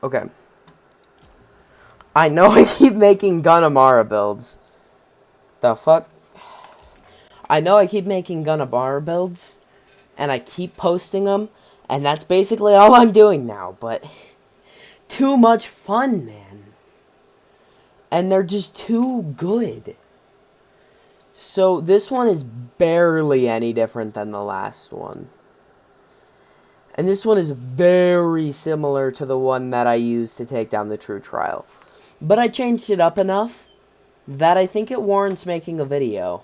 Okay. I know I keep making gun Amara builds. The fuck? I know I keep making gun Amara builds, and I keep posting them, and that's basically all I'm doing now, but too much fun, man. And they're just too good. So this one is barely any different than the last one. And this one is very similar to the one that I used to take down the True Trial. But I changed it up enough that I think it warrants making a video.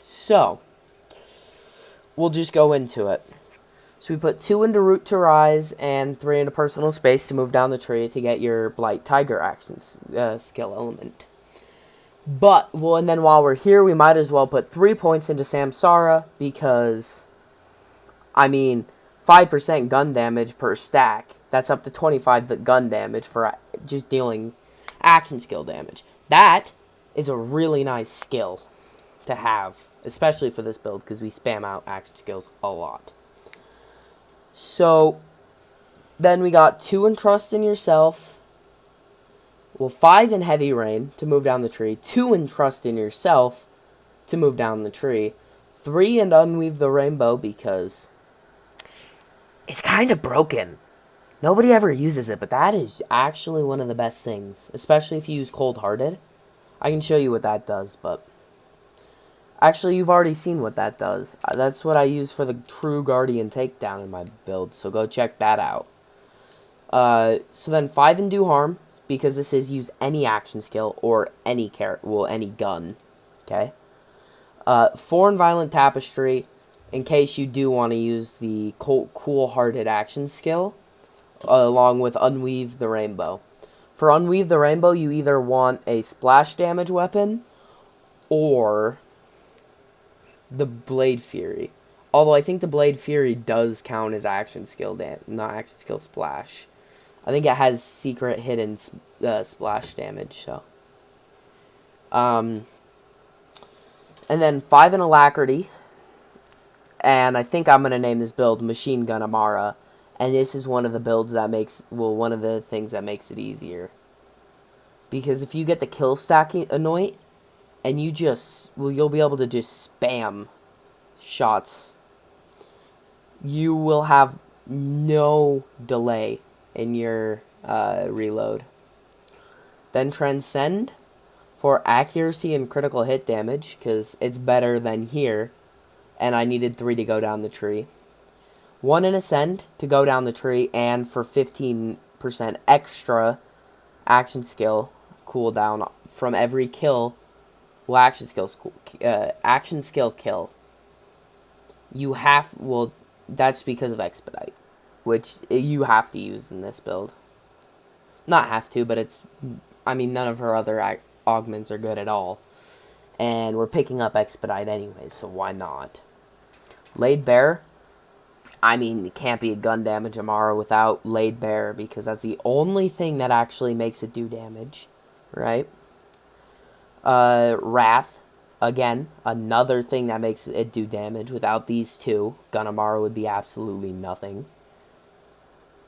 So, we'll just go into it. So we put 2 into Root to Rise and 3 into Personal Space to move down the tree to get your Blight Tiger actions skill element. But, well, and then while we're here, we might as well put 3 points into Samsara because, I mean, 5% gun damage per stack. That's up to 25 gun damage for just dealing action skill damage. That is a really nice skill to have, especially for this build because we spam out action skills a lot. So, then we got 2 in Trust in Yourself. Well, 5 in Heavy Rain to move down the tree. 2 in Trust in Yourself to move down the tree. 3 in Unweave the Rainbow because it's kind of broken. Nobody ever uses it, but that is actually one of the best things. Especially if you use Cold Hearted. I can show you what that does, but actually, you've already seen what that does. That's what I use for the True Guardian takedown in my build, so go check that out. So then 5 in Do Harm, because this is use any action skill or any any gun. Okay. 4 in Violent Tapestry, in case you do want to use the Cool Hearted action skill, along with Unweave the Rainbow. For Unweave the Rainbow, you either want a splash damage weapon or the Blade Fury. Although I think the Blade Fury does count as action skill not action skill splash. I think it has secret hidden splash damage. So, and then 5 in Alacrity, and I think I'm gonna name this build Machine Gun Amara. And this is one of the builds that one of the things that makes it easier. Because if you get the kill stack anoint, and you'll be able to just spam shots. You will have no delay in your reload. Then Transcend for accuracy and critical hit damage, because it's better than here, and I needed 3 to go down the tree. 1 in Ascend to go down the tree, and for 15% extra action skill cooldown from every kill. Well, action skill kill. That's because of Expedite, which you have to use in this build. Not have to, but none of her other augments are good at all. And we're picking up Expedite anyway, so why not? Laid Bare. It can't be a gun damage Amara without Laid Bare, because that's the only thing that actually makes it do damage, right? Wrath, again, another thing that makes it do damage. Without these two, Gun Amara would be absolutely nothing.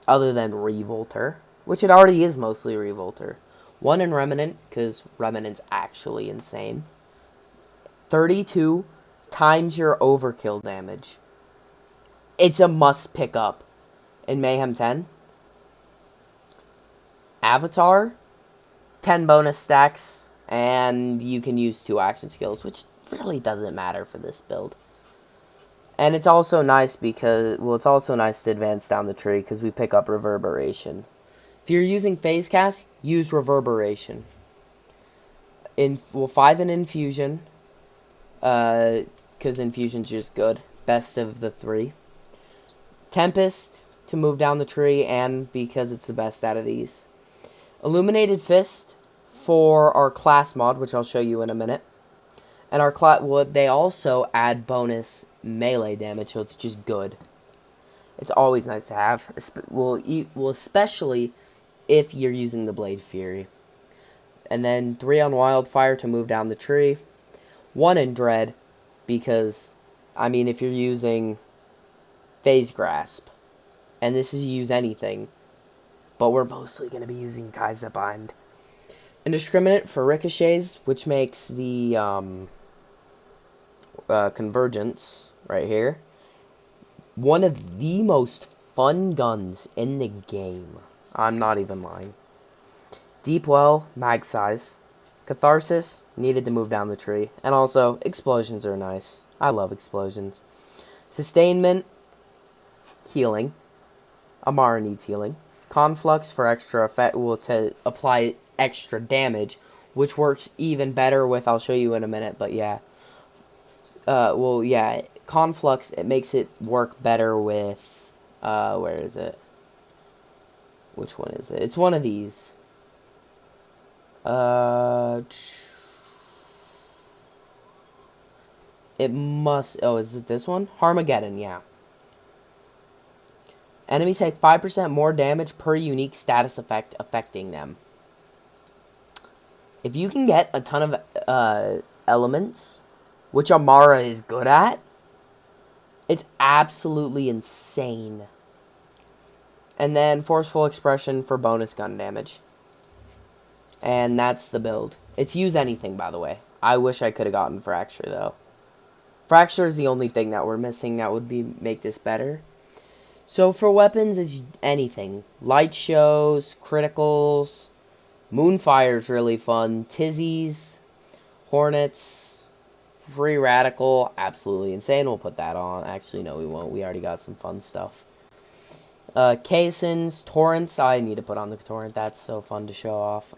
Other than Revolter, which it already is mostly Revolter. 1 in Remnant, because Remnant's actually insane. 32 times your overkill damage. It's a must pick up in Mayhem 10. Avatar, 10 bonus stacks, and you can use 2 action skills, which really doesn't matter for this build. And it's also nice it's also nice to advance down the tree because we pick up Reverberation. If you're using Phase Cast, use Reverberation. 5 in Infusion, because Infusion's just good. Best of the 3. Tempest to move down the tree, and because it's the best out of these. Illuminated Fist for our class mod, which I'll show you in a minute. And our they also add bonus melee damage, so it's just good. It's always nice to have. Especially if you're using the Blade Fury. And then 3 on Wildfire to move down the tree. 1 in Dread, because, if you're using Phase Grasp, and this is use anything, but we're mostly going to be using ties that bind. Indiscriminate for ricochets, which makes the convergence right here one of the most fun guns in the game. I'm not even lying. Deep well, mag size. Catharsis, needed to move down the tree. And also, explosions are nice. I love explosions. Sustainment, healing. Amara needs healing. Conflux for extra effect will apply extra damage, which works even better with, I'll show you in a minute, but yeah. Conflux, it makes it work better with, where is it? Which one is it? It's one of these. It must, oh, is it this one? Harmageddon, yeah. Enemies take 5% more damage per unique status effect affecting them. If you can get a ton of elements, which Amara is good at, it's absolutely insane. And then Forceful Expression for bonus gun damage. And that's the build. It's use anything, by the way. I wish I could have gotten Fracture, though. Fracture is the only thing that we're missing that would make this better. So for weapons, it's anything. Light shows, criticals, Moonfire's really fun, Tizzies, Hornets, Free Radical, absolutely insane. We'll put that on. Actually, no, we won't. We already got some fun stuff. Caissons, Torrents, I need to put on the Torrent. That's so fun to show off.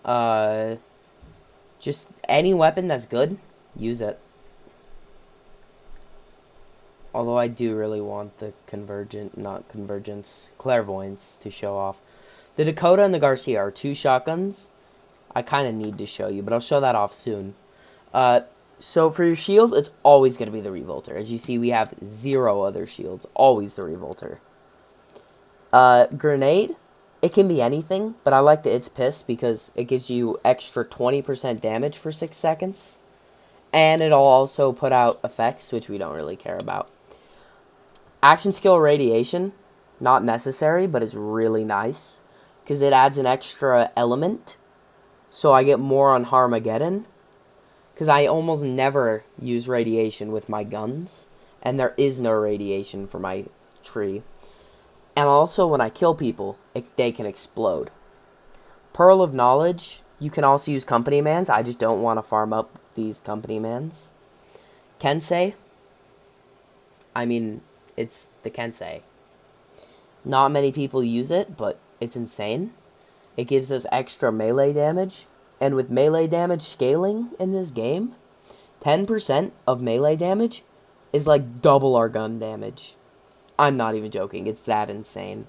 Just any weapon that's good, use it. Although I do really want the Clairvoyance to show off. The Dakota and the Garcia are two shotguns. I kind of need to show you, but I'll show that off soon. So for your shield, it's always going to be the Revolter. As you see, we have 0 other shields. Always the Revolter. Grenade, it can be anything, but I like the It's Piss because it gives you extra 20% damage for 6 seconds. And it'll also put out effects, which we don't really care about. Action skill Radiation, not necessary, but it's really nice. Because it adds an extra element. So I get more on Harmageddon. Because I almost never use radiation with my guns. And there is no radiation for my tree. And also when I kill people, they can explode. Pearl of Knowledge, you can also use Company Mans. I just don't want to farm up these Company Mans. Kensei, I mean, it's the Kensei. Not many people use it, but it's insane. It gives us extra melee damage. And with melee damage scaling in this game, 10% of melee damage is like double our gun damage. I'm not even joking. It's that insane.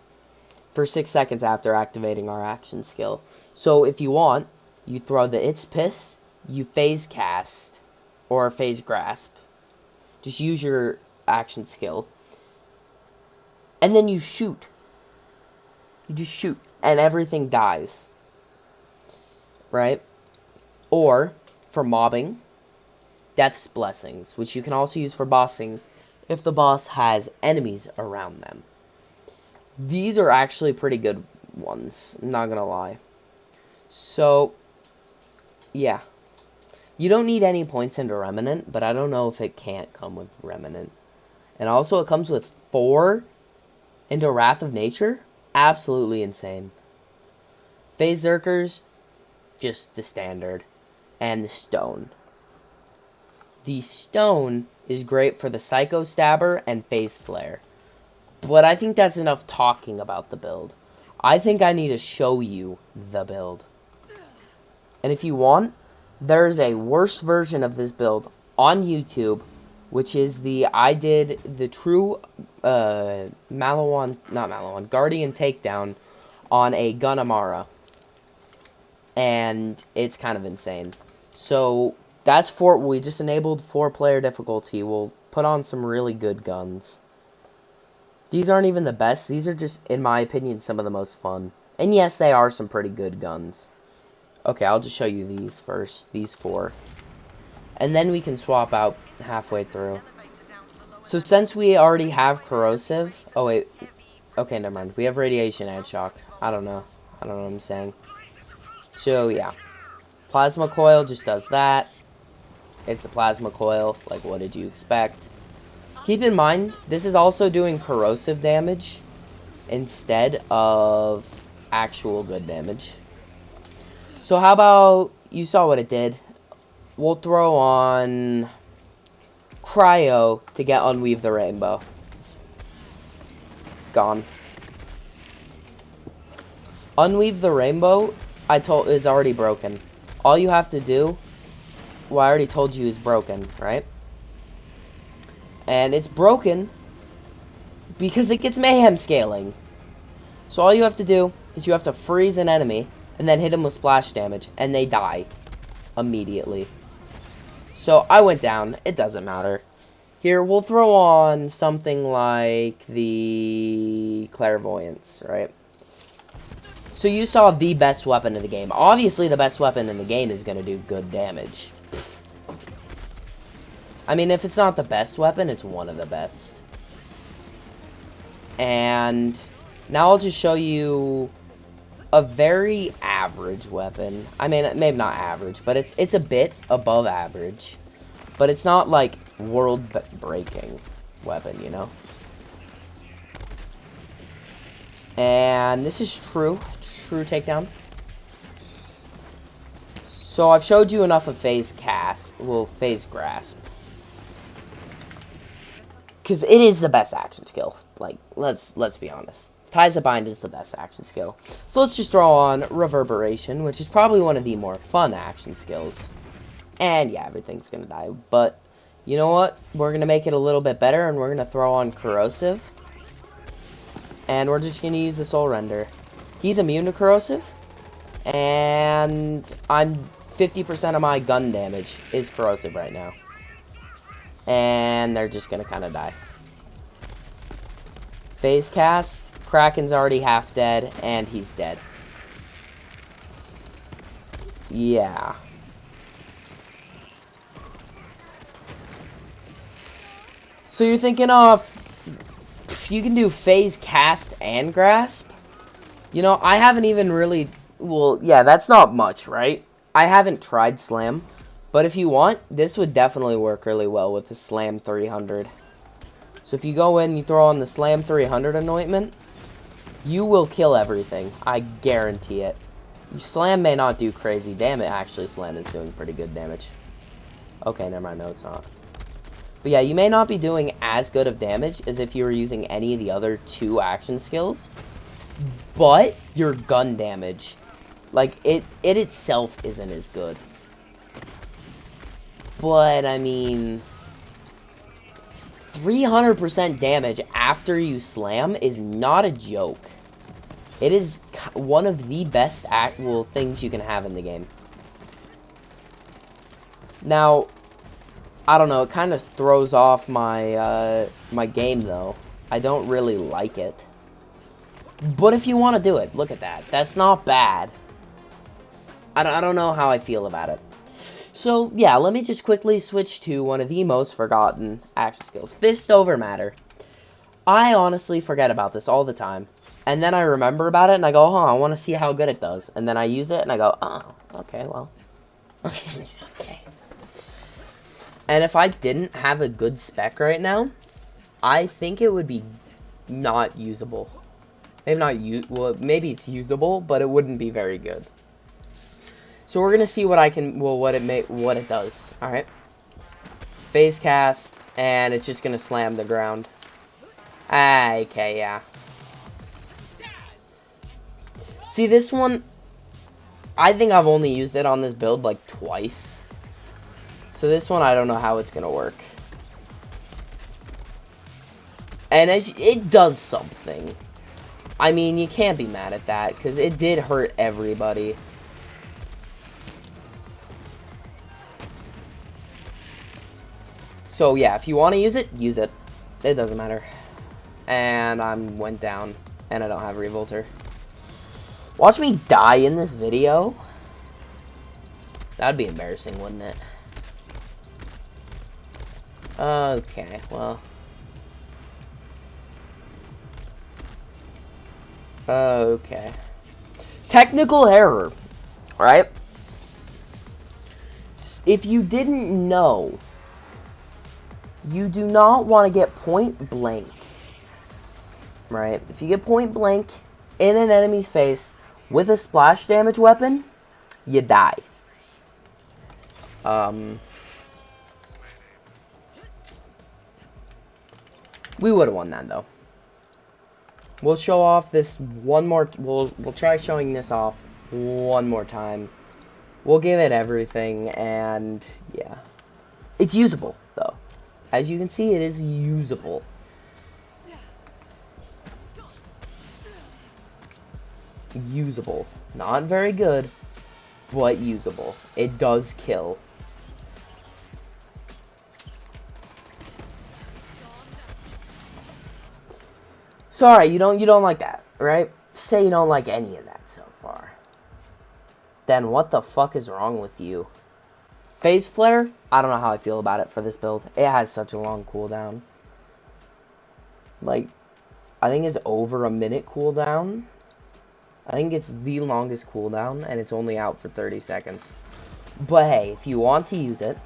For 6 seconds after activating our action skill. So if you want, you throw the It's Piss, you phase cast, or phase grasp. Just use your action skill. And then you shoot. You just shoot. And everything dies. Right? Or, for mobbing, Death's Blessings, which you can also use for bossing if the boss has enemies around them. These are actually pretty good ones, I'm not gonna lie. So, yeah. You don't need any points into Remnant, but I don't know if it can't come with Remnant. And also it comes with 4 into Wrath of Nature. Absolutely insane. Phase Zerkers, just the standard. And the Stone. The Stone is great for the Psycho Stabber and Phase Flare. But I think that's enough talking about the build. I think I need to show you the build. And if you want, there's a worse version of this build on YouTube, which is I did the true Guardian takedown on a gun Amara. And it's kind of insane. So that's we just enabled 4-player difficulty. We'll put on some really good guns. These aren't even the best. These are just, in my opinion, some of the most fun. And yes, they are some pretty good guns. Okay, I'll just show you these first. These 4. And then we can swap out halfway through. So since we already have corrosive... Oh, wait. Okay, never mind. We have radiation and shock. I don't know. I don't know what I'm saying. So, yeah. Plasma coil just does that. It's a plasma coil. Like, what did you expect? Keep in mind, this is also doing corrosive damage instead of actual good damage. So how about, you saw what it did. We'll throw on Cryo to get Unweave the Rainbow. Gone. Unweave the Rainbow, is already broken. All you have to do, well, I already told you is broken, right? And it's broken because it gets mayhem scaling. So all you have to do is you have to freeze an enemy and then hit them with splash damage, and they die immediately. So I went down. It doesn't matter. Here, we'll throw on something like the Clairvoyance, right? So you saw the best weapon in the game. Obviously, the best weapon in the game is going to do good damage. I mean, if it's not the best weapon, it's one of the best. And now I'll just show you a very average weapon. I mean, maybe not average, but it's a bit above average. But it's not like world-breaking weapon, you know? And this is true takedown. So I've showed you enough of phase grasp. Because it is the best action skill. Like, let's be honest. Ties that Bind is the best action skill. So let's just throw on Reverberation, which is probably one of the more fun action skills. And yeah, everything's going to die. But, you know what? We're going to make it a little bit better, and we're going to throw on Corrosive. And we're just going to use the Soul Render. He's immune to Corrosive. And I'm 50% of my gun damage is Corrosive right now. And they're just going to kind of die. Phase Cast. Kraken's already half dead, and he's dead. Yeah. So you're thinking, you can do Phase Cast and Grasp? You know, I haven't even really... Well, yeah, that's not much, right? I haven't tried Slam. But if you want, this would definitely work really well with the Slam 300. So if you go in, you throw on the Slam 300 anointment, you will kill everything. I guarantee it. Slam may not do crazy damage. Actually, Slam is doing pretty good damage. Okay, never mind. No, it's not. But yeah, you may not be doing as good of damage as if you were using any of the other two action skills. But your gun damage, like, it itself isn't as good. But, I mean, 300% damage after you slam is not a joke. It is one of the best actual things you can have in the game. Now, I don't know, it kind of throws off my my game, though. I don't really like it. But if you want to do it, look at that. That's not bad. I don't know how I feel about it. So, yeah, let me just quickly switch to one of the most forgotten action skills. Fist over Matter. I honestly forget about this all the time. And then I remember about it, and I go, I want to see how good it does. And then I use it, and I go, oh, okay, well. Okay. And if I didn't have a good spec right now, I think it would be not usable. Maybe not well, maybe it's usable, but it wouldn't be very good. So we're gonna see what what it does. All right. Phase Cast, and it's just gonna slam the ground. Okay, yeah. See, this one, I think I've only used it on this build like twice. So this one, I don't know how it's gonna work. And it does something. I mean, you can't be mad at that, because it did hurt everybody. So yeah, if you want to use it, use it. It doesn't matter. And I went down, and I don't have Revolter. Watch me die in this video. That'd be embarrassing, wouldn't it? Okay, well. Okay. technical error, right? If you didn't know, you do not want to get point blank, right? If you get point blank in an enemy's face with a splash damage weapon, you die. We would have won that though. We'll show off this one more. We'll try showing this off one more time. We'll give it everything, and yeah, it's usable though. As you can see, it is usable. Usable, not very good, but usable. It does kill. Sorry, you don't like that, right? Say you don't like any of that so far. Then what the fuck is wrong with you? Phase Flare, I don't know how I feel about it for this build. It has such a long cooldown. Like, I think it's over a minute cooldown. I think it's the longest cooldown, and it's only out for 30 seconds. But hey, if you want to use it,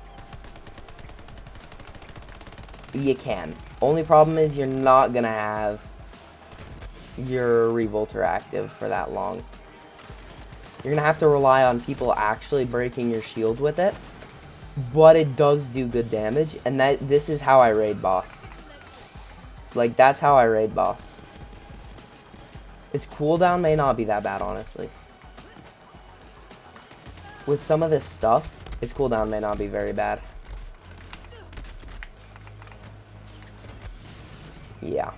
you can. Only problem is you're not gonna have your Revolter active for that long. You're gonna have to rely on people actually breaking your shield with it, but it does do good damage, and this is how I raid boss. Like, that's how I raid boss. Its cooldown may not be that bad, honestly. With some of this stuff, its cooldown may not be very bad. Yeah.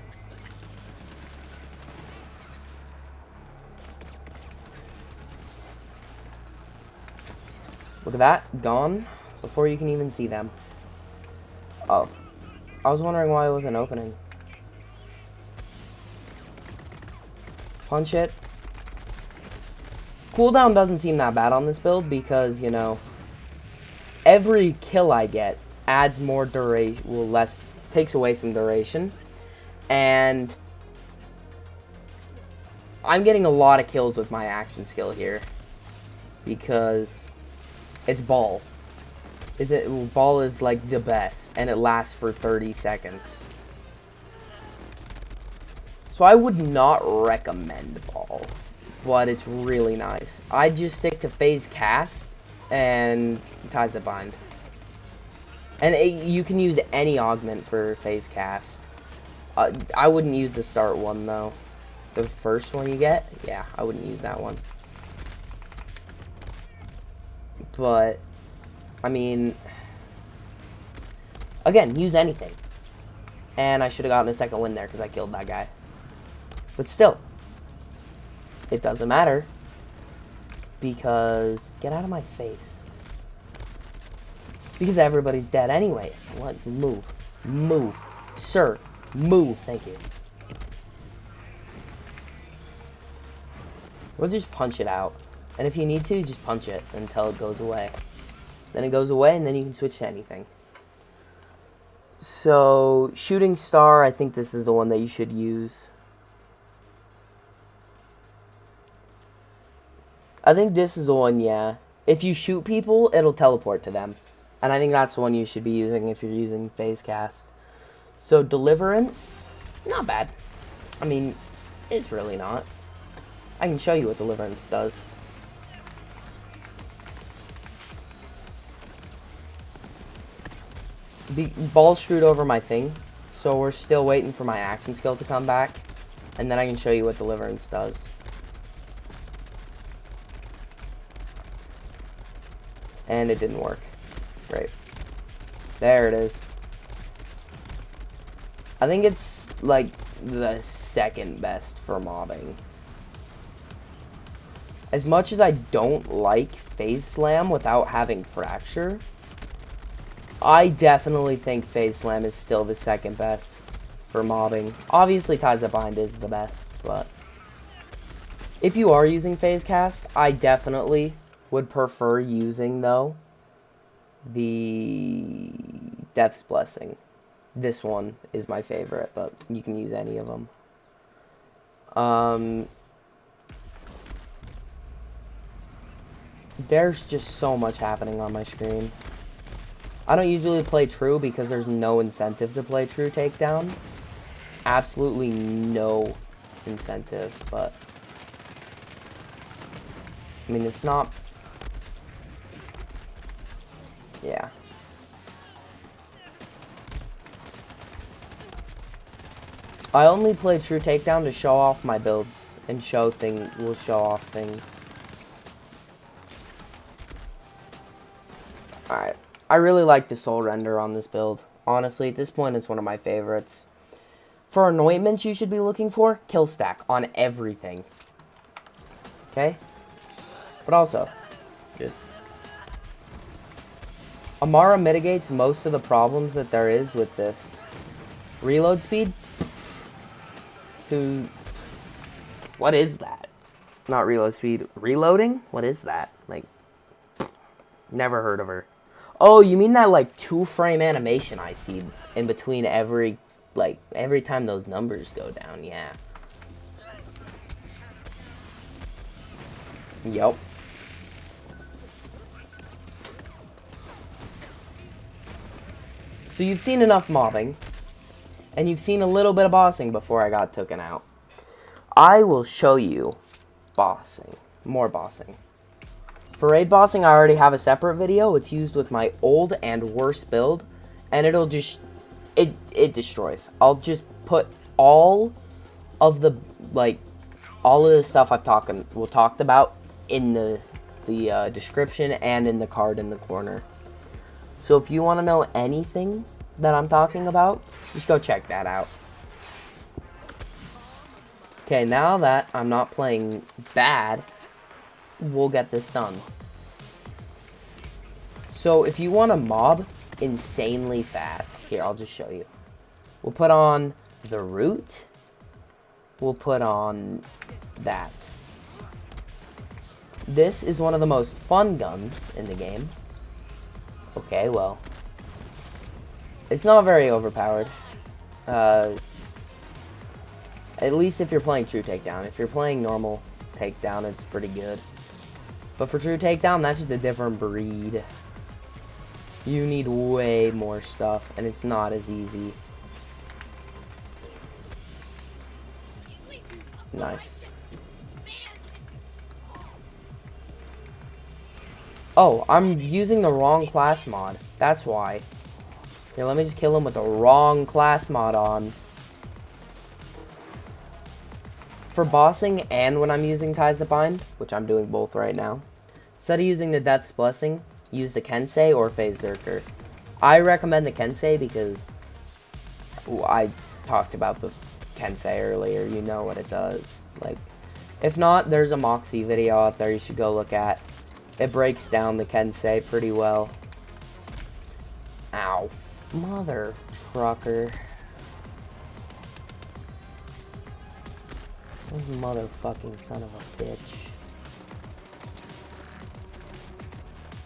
Look at that, gone before you can even see them. Oh, I was wondering why it wasn't opening. Punch it. Cooldown doesn't seem that bad on this build because, you know, every kill I get adds more duration, well, takes away some duration. And I'm getting a lot of kills with my action skill here because it's ball. Ball is like the best, and it lasts for 30 seconds. So I would not recommend ball, but it's really nice. I just stick to phase cast and ties that bind. And you can use any augment for phase cast. I wouldn't use the start one though. The first one you get, yeah, I wouldn't use that one. But I mean, again, use anything. And I should have gotten a second win there because I killed that guy. But still, it doesn't matter because get out of my face. Because everybody's dead anyway. What? Move. Move. Sir, move. Thank you. We'll just punch it out. And if you need to, just punch it until it goes away. Then it goes away, and then you can switch to anything. So, Shooting Star, I think this is the one that you should use. I think this is the one, yeah. If you shoot people, it'll teleport to them. And I think that's the one you should be using if you're using phase cast. So, Deliverance, not bad. I mean, it's really not. I can show you what Deliverance does. Ball screwed over my thing, so we're still waiting for my action skill to come back, and then I can show you what Deliverance does. And it didn't work. Great. There it is. I think it's like the second best for mobbing. As much as I don't like Phase Slam without having Fracture, I definitely think Phase Slam is still the second best for mobbing. Obviously, Ties That Bind is the best, but if you are using Phase Cast, I definitely would prefer using, though, the Death's Blessing. This one is my favorite, but you can use any of them. There's just so much happening on my screen. I don't usually play true because there's no incentive to play true takedown. Absolutely no incentive, but I mean, it's not. Yeah. I only play true takedown to show off my builds and will show off things. Alright. I really like the soul render on this build. Honestly, at this point, it's one of my favorites. For anointments you should be looking for, kill stack on everything. Okay? But also, just... Amara mitigates most of the problems that there is with this. Reload speed? What is that? Not reload speed. Reloading? What is that? Like, never heard of her. Oh, you mean that, like, 2-frame animation I see in between every time those numbers go down, yeah. Yup. So you've seen enough mobbing, and you've seen a little bit of bossing before I got taken out. I will show you bossing. More bossing. For raid bossing, I already have a separate video. It's used with my old and worst build, and it'll just... It destroys. I'll just put all of the stuff I've talked about in the description and in the card in the corner. So if you want to know anything that I'm talking about, just go check that out. Okay, now that I'm not playing bad, we'll get this done. So if you want to mob insanely fast, here, I'll just show you. We'll put on the root. We'll put on that. This is one of the most fun guns in the game. Okay, well, it's not very overpowered. At least if you're playing true takedown. If you're playing normal takedown, it's pretty good. But for true takedown, that's just a different breed. You need way more stuff, and it's not as easy. Nice. Oh, I'm using the wrong class mod. That's why. Here, let me just kill him with the wrong class mod on. For bossing and when I'm using Ties of Bind, which I'm doing both right now, instead of using the Death's Blessing, use the Kensei or Phase Zerker. I recommend the Kensei because I talked about the Kensei earlier. You know what it does. Like, if not, there's a Moxie video out there you should go look at. It breaks down the Kensei pretty well. Ow. Mother trucker. This motherfucking son of a bitch.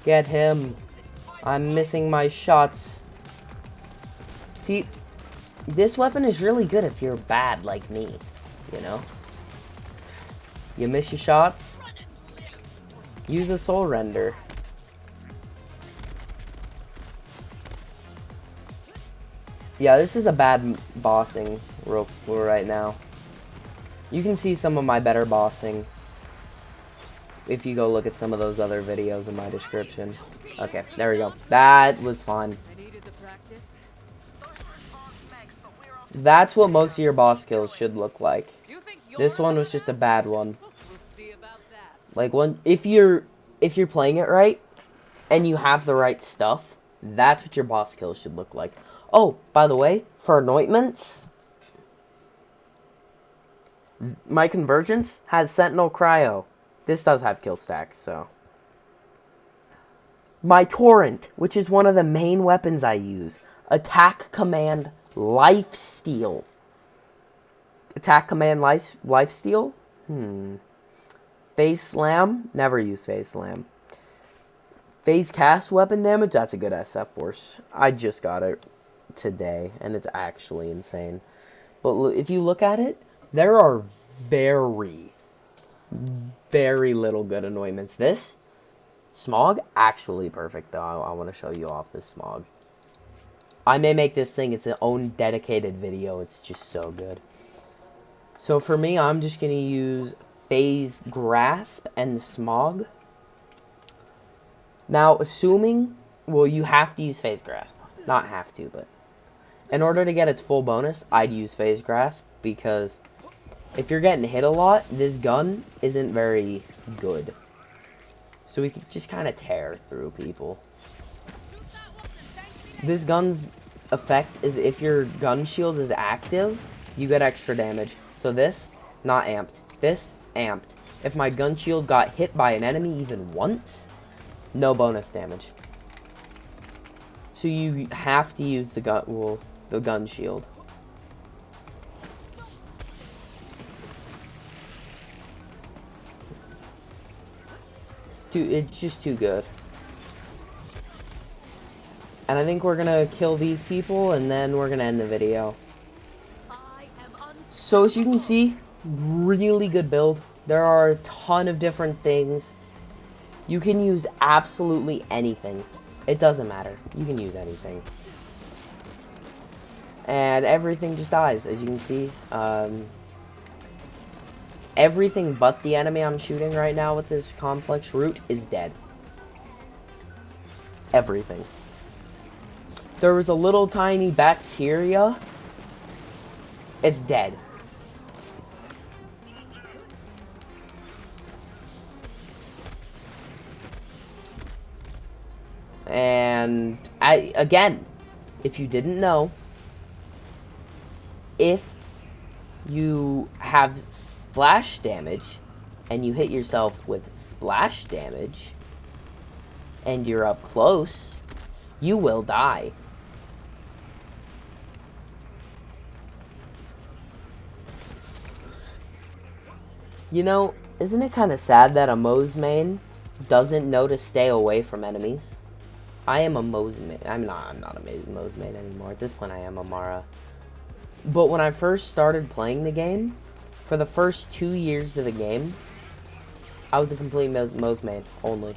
Get him. I'm missing my shots. See, this weapon is really good if you're bad like me, you know? You miss your shots? Use a soul render. Yeah, this is a bad bossing right now. You can see some of my better bossing if you go look at some of those other videos in my description. Okay, there we go. That was fun. That's what most of your boss kills should look like. This one was just a bad one. Like, if you're playing it right and you have the right stuff, that's what your boss kills should look like. Oh, by the way, for anointments, my Convergence has Sentinel Cryo. This does have kill stacks, so. My Torrent, which is one of the main weapons I use. Attack Command Lifesteal. Attack Command Lifesteal? Phase Slam? Never use Phase Slam. Phase Cast Weapon Damage? That's a good SF Force. I just got it today, and it's actually insane. But if you look at it, there are very, very little good anointments. This Smog, actually perfect, though. I want to show you off this smog. I may make this thing its own dedicated video. It's just so good. So for me, I'm just going to use Phase Grasp and the Smog. Now, assuming... Well, you have to use Phase Grasp. Not have to, but... In order to get its full bonus, I'd use Phase Grasp. Because if you're getting hit a lot, this gun isn't very good. So we can just kind of tear through people. This gun's effect is if your gun shield is active, you get extra damage. So this, not amped. This, amped. If my gun shield got hit by an enemy even once, no bonus damage. So you have to use the gun shield. Dude, it's just too good. And I think we're gonna kill these people, and then we're gonna end the video. So as you can see, really good build. There are a ton of different things. You can use absolutely anything. It doesn't matter. You can use anything. And everything just dies, as you can see. Everything but the enemy I'm shooting right now with this complex route is dead. Everything. There was a little tiny bacteria. It's dead. And again, if you didn't know, if you have splash damage and you hit yourself with splash damage and you're up close, you will die. You know, isn't it kind of sad that a Moze main doesn't know to stay away from enemies? I am a Moze main. I'm not a Moze main anymore. At this point, I am Amara. But when I first started playing the game, for the first 2 years of the game, I was a complete Moze main only.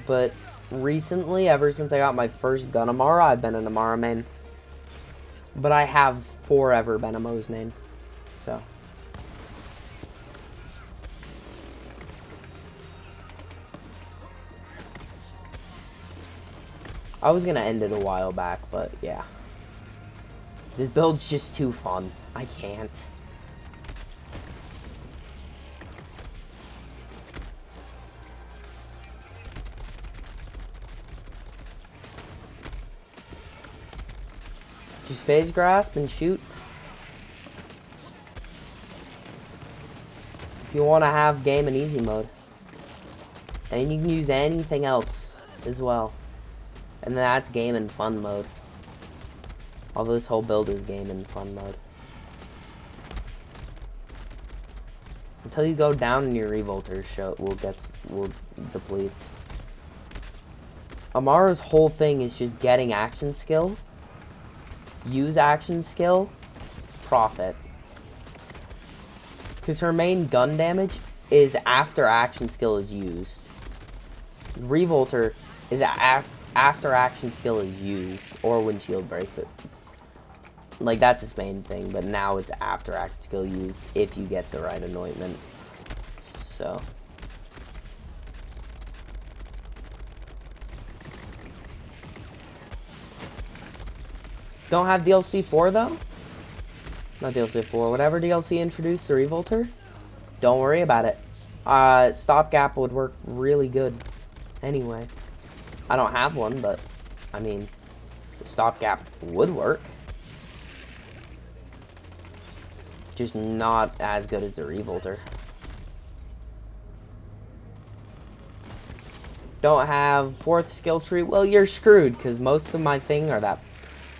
But recently, ever since I got my first gun Amara, I've been an Amara main. But I have forever been a Moze main. So... I was gonna end it a while back, but yeah. This build's just too fun. I can't. Just phase grasp and shoot. If you want to have game and easy mode. And you can use anything else as well. And that's game and fun mode. Although this whole build is game and fun mode. Until you go down and your revolter will depletes. Amara's whole thing is just getting action skill. Use action skill. Profit. Because her main gun damage is after action skill is used. Revolter is after action skill is used, or when shield breaks it. Like, that's its main thing, but now it's after action skill used if you get the right anointment. So. Don't have DLC 4 though? Not DLC 4, whatever DLC introduced the Revolter. Don't worry about it. Stopgap would work really good anyway. I don't have one, but, I mean, the stopgap would work. Just not as good as the Revolter. Don't have fourth skill tree. Well, you're screwed, because most of my thing are that,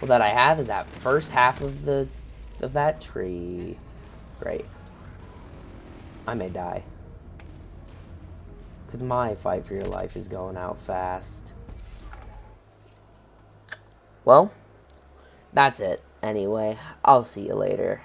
well, that I have is that first half of that tree. Great. I may die. Because my fight for your life is going out fast. Well, that's it. Anyway, I'll see you later.